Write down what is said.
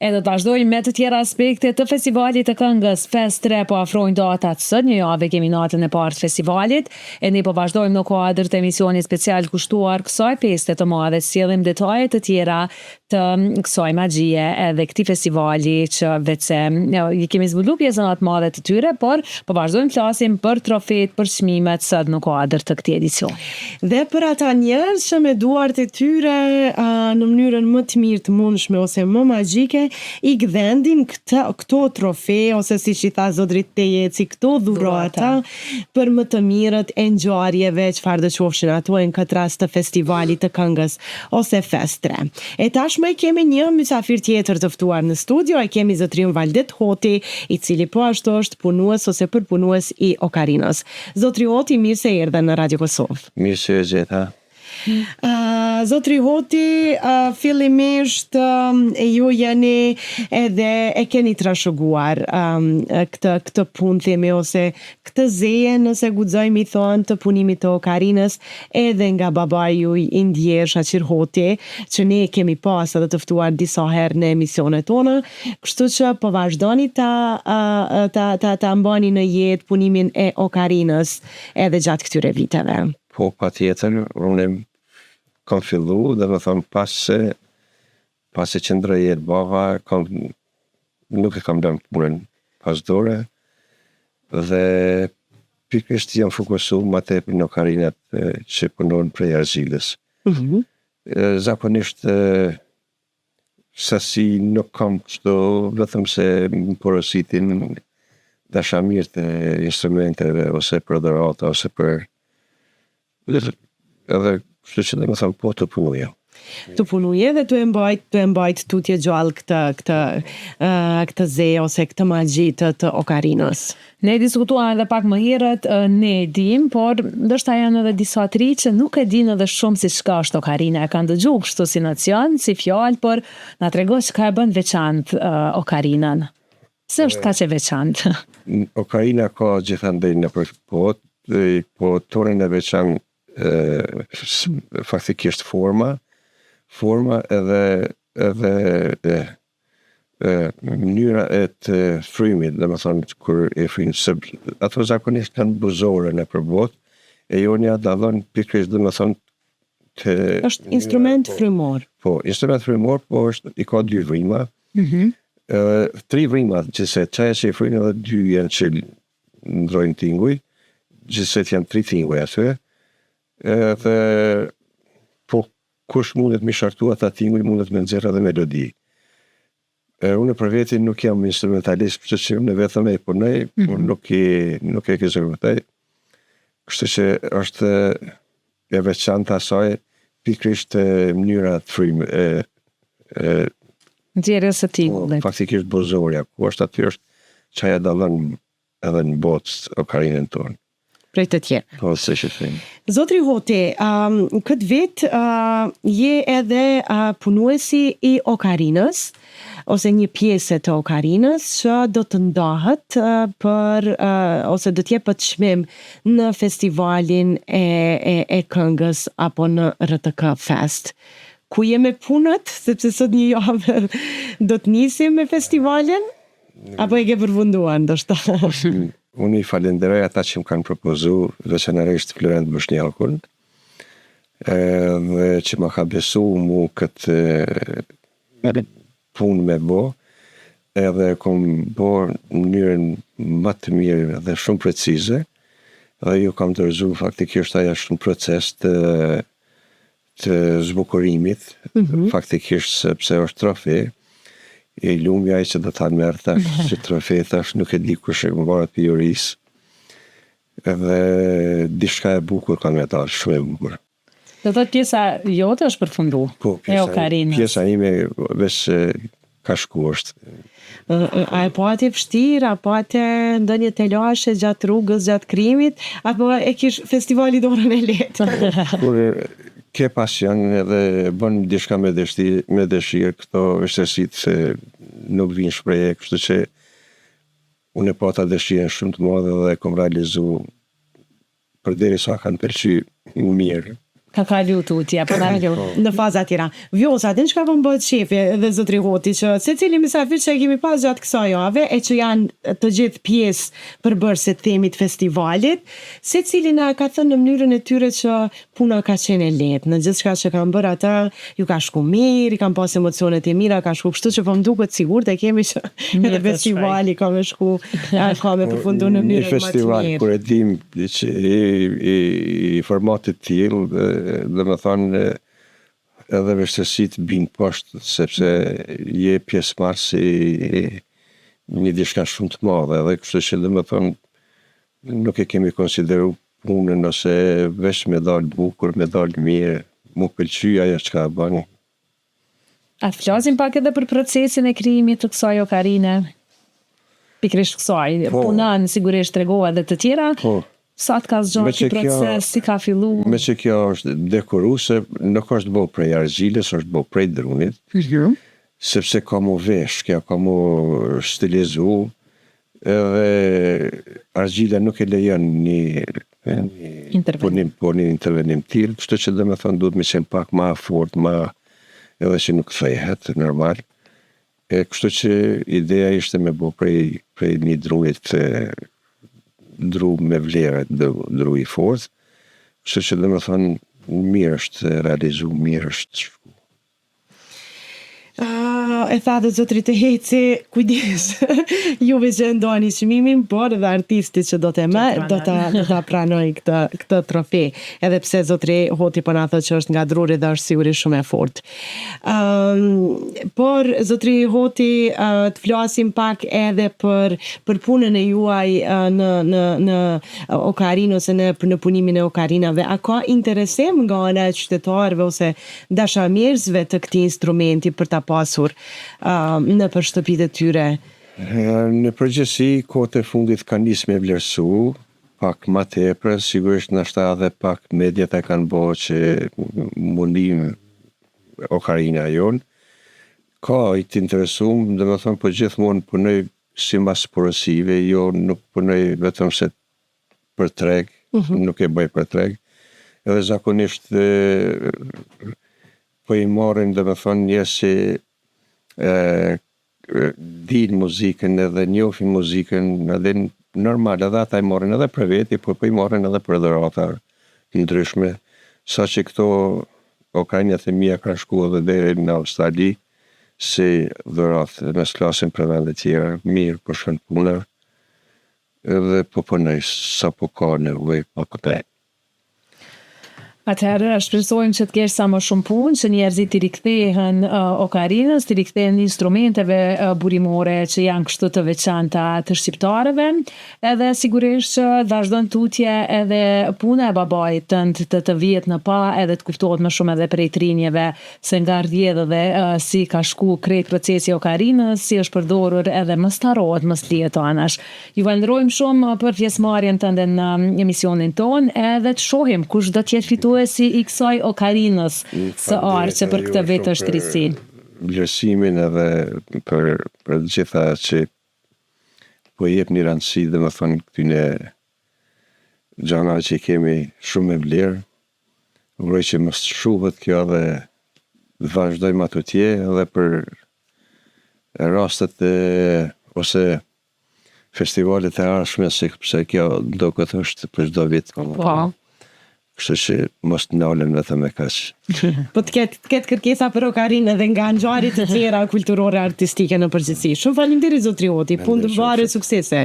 Edhe të vazhdojmë me të tjera aspekte të festivalit të këngës Fest 3 po afrojnë datat sot, një javë kemi natën e parë të festivalit, e ne po vazhdojmë në kuadër të emisionit special kushtuar kësaj feste të madhe, sjellim detaje të tjera të kësaj magjie edhe këtij festivali që vetëse i kemi zbulu pjesën atë madhe të tyre, por po vazhdojmë flasim për trofet, për çmimet sot në kuadër të këtij edicioni. Dhe për ata njerëz që me duart e tyre në mënyrën më të mirë të mundshme ose më magjike i gdhendin këto trofe ose siç i tha zotri Tejeci, këto dhurata për më të mirët e ngjarjeve çfarë do qofshin ato në këtë rast të festivalit të këngës ose Fest 3. E tashmë kemi një mysafir tjetër të ftuar në studio, e kemi zotrin Valdet Hoti, i cili po ashtu është punues ose përpunues i Okarinës. Zotri Hoti, mirë se erdhe në Radio Kosovë. Mirë se gjeta. Zotri Hoti, fillimisht ju jeni edhe e keni trashëguar këtë punë themi ose këtë zeje nëse guxojmë i thonë të punimit të Okarinës edhe nga babai ju i ndjer Shaqir Hoti, që ne kemi pas edhe të ftuar disa herë në emisionet tona, kështu që po vazhdoni ta mbani në jetë punimin e Okarinës edhe gjatë këtyre viteve. Po, patjetër, unë kam fillu, dhe më thonë pas se që ndrëjet bava, nuk e kam dëmë punën pas dore, dhe pikërisht jam fokusu ma tepër në Okarinat që punojnë prej arzilës. Zakonisht sasi nuk kam kështu, vetëm se më porositin dashamirë të instrumenteve ose për dhurata ose për edhe kështu që dhe më thamë po të punuje. Të punuje dhe të e mbajt tutje gjallë këtë ze ose këtë magji të Okarinës. Ne diskutuam edhe pak më herët, ne dim, por ndoshta janë edhe disa tri që nuk e dinë edhe shumë si çka është Okarina. E kanë dëgjuar kështu si nocion, si fjalë, por na tregon çka e bën veçantë Okarinën. Se është kaq e veçantë? Okarina ka gjithandej nëpër botë, po toren e veçantë faktikisht forma edhe mënyra e të frymit, dhe më thonë kur e frynë, ato zakonisht kanë buzore në përbot, e jonja da dhënë pikrisht dhe më thonë është instrument frymor. Po, instrument frymor, po i ka 2 vrima, 3 vrima, gjithse qaja që i frynë edhe 2 janë që ndrojnë tinguj, gjithse janë 3 tinguj aty, dhe po kush mundet me shartu ata tinguj mundet me nxjerr edhe melodi. Unë për veti nuk jam instrumentalist, kështu që unë vetëm e punoj, nuk e këzërmëtaj, kështu që është e veçantë asaj pikrisht mënyra të frymë nxjerrjes së tingullit. Faktikisht bozorja, ku është aty është çaja dallon edhe në botë Okarinën tonë. Prej të tjerë. Po, se që thëmë. Zotri Hoti, këtë vit je edhe punuesi i Okarinës, ose një pjesë të Okarinës që do të ndahet ose do të jepet çmim në festivalin e këngës apo në RTK Fest. Ku je me punët, sepse sot një javë do të nisim me festivalin, apo e ke përfunduar ndoshta? Unë i falenderoj ata që më kanë propozu veçanërisht Florent Boshnjakun, dhe që më ka besu mu këtë punë me bo, edhe kom bo në mënyrën më të mirë dhe shumë precize, dhe ju kam dërzu faktikisht aja është në proces të zbukurimit, faktikisht sepse është trofe, e lumja që do ta merr tash si trofe, tash nuk e di kush e më varet për juris, edhe diçka e bukur ka me ta, shumë e bukur. Do të pjesa jote është përfundu? Po, pjesa ime veç ka shku është. A e po ati vështirë, apo ati ndonjë telashe gjatë rrugës, gjatë krimit, apo e kish festivali dorën e letë? Kur ke pasion edhe bën diçka me dëshirë, këto vështirësitë se nuk vinë shpreje, kështu që unë e pata dëshirën shumë të madhe dhe kom realizu përderisa kanë pëlqyer mirë. Ka kalu tutje, po në faza tjera. Vjosa, din çka po bëhet shefi dhe zotri Hoti, që secili mysafir që e kemi pas gjatë kësaj jave e që janë të gjithë pjesë përbërëse të themit festivalit, secili na ka thënë në mënyrën e tyre që puna ka qenë e lehtë. Në gjithçka që kanë bërë ata, ju ka shku mirë, i kanë pas emocionet e mira, ka shku kështu që po më duket sigurt e kemi që edhe festivali ka me shku, ka me përfundu në mënyrën më të festival mirë. kur e dim që i formatit tillë, dhe me thonë edhe vështërsit binë poshtë, sepse je pjesëmarrës i një diçka shumë të madhe, edhe kështu që dhe me thonë nuk e kemi konsideru punën ose veç me dalë bukur, me dalë mirë, mu pëlqy ajo çka bani. A flasim pak edhe për procesin e krijimit të kësaj okarine? Pikrisht kësaj, Po. punan sigurisht tregova edhe të tjera. Po. Sa të ka Me zgjatë që ky proces, si ka fillu? Me që kjo është dekoruese, nuk është bo prej argjiles, është bo prej drunit, sepse ka mu vesh, kjo ka mu stilizu, edhe argjila nuk e lejon një intervenim tillë, kështu që dhe me thonë duhet me qenë pak ma fort, edhe që nuk thehet, normal. Kështu që ideja ishte me bo prej një drunit dru me vlerët, dru i fort, kështu që dhe me thonë mirë është realizu, mirë është shku. E tha dhe zotri të Heci, kujdes, juve që ndoni çmimin, por edhe artisti që do të ta pranoj këtë trofe. Edhe pse zotri Hoti po na thotë që është nga Druri dhe është sigurisht shumë e fortë. Por zotri Hoti, të flasim pak edhe për punën e juaj në okarinë ose në punimin e okarinave. A ka interesim nga ana e qytetarëve ose dashamirësve të këtij instrumenti për ta pasur në për shtëpitë e tyre? Në përgjithësi, kohët e fundit ka nisë me vlerësu, pak ma tepër, sigurisht nashta edhe pak mediat e kanë bërë që mundim okarina jonë. Ka i të interesum, dhe me thonë për gjithmonë punoj si mas porosive, jo nuk punoj vetëm se për treg, nuk e bëj për treg, edhe zakonisht po i marrin, dhe me thonë njerëz që din muzikën edhe njohin muzikën, edhe normal, edhe ata i marrin edhe për veti, po i marrin edhe për dhurata ndryshme, sa që këto okarinjat e mia kanë shku edhe deri në Australi, si dhuratë, me s'klasin për vende tjera, mirë për shkën puna, edhe po punoj sa po ka nevojë pa këtë. Atëherë, shpresojmë që të kesh sa më shumë punë, që njerëzit të rikthehen okarinës, të rikthehen instrumenteve burimore që janë kështu të veçanta të shqiptarëve, edhe sigurisht që vazhdon tutje edhe puna e babait tënd të vihet në pa, edhe të kuptohet më shumë edhe prej trinjeve se nga rrjedh edhe si ka shku krejt procesi okarinës, si është përdorur edhe mos harrohet, mos lihet anash. Ju falenderojmë shumë për pjesëmarrjen tënde në emisionin ton, edhe të shohim kush do të jetë fituesi i kësaj okarinës së arqe për këtë vetë shtërisi. Vlerësimin edhe për gjitha që po jep një rëndësi dhe më thonë këtyne gjana që kemi shumë me vlerë, uroj që mos shuhet kjo dhe vazhdojmë ato tje edhe për rastet ose festivalet e arshme, sepse kjo do këtë është për çdo vit. Po. Kështu që mos të nalem vetëm me kaq. Po të ketë kërkesa për okarinë edhe nga ngjarjet të tjera kulturore artistike në përgjithësi. Shumë faleminderit zotri Hoti, punë të mbarë, suksese.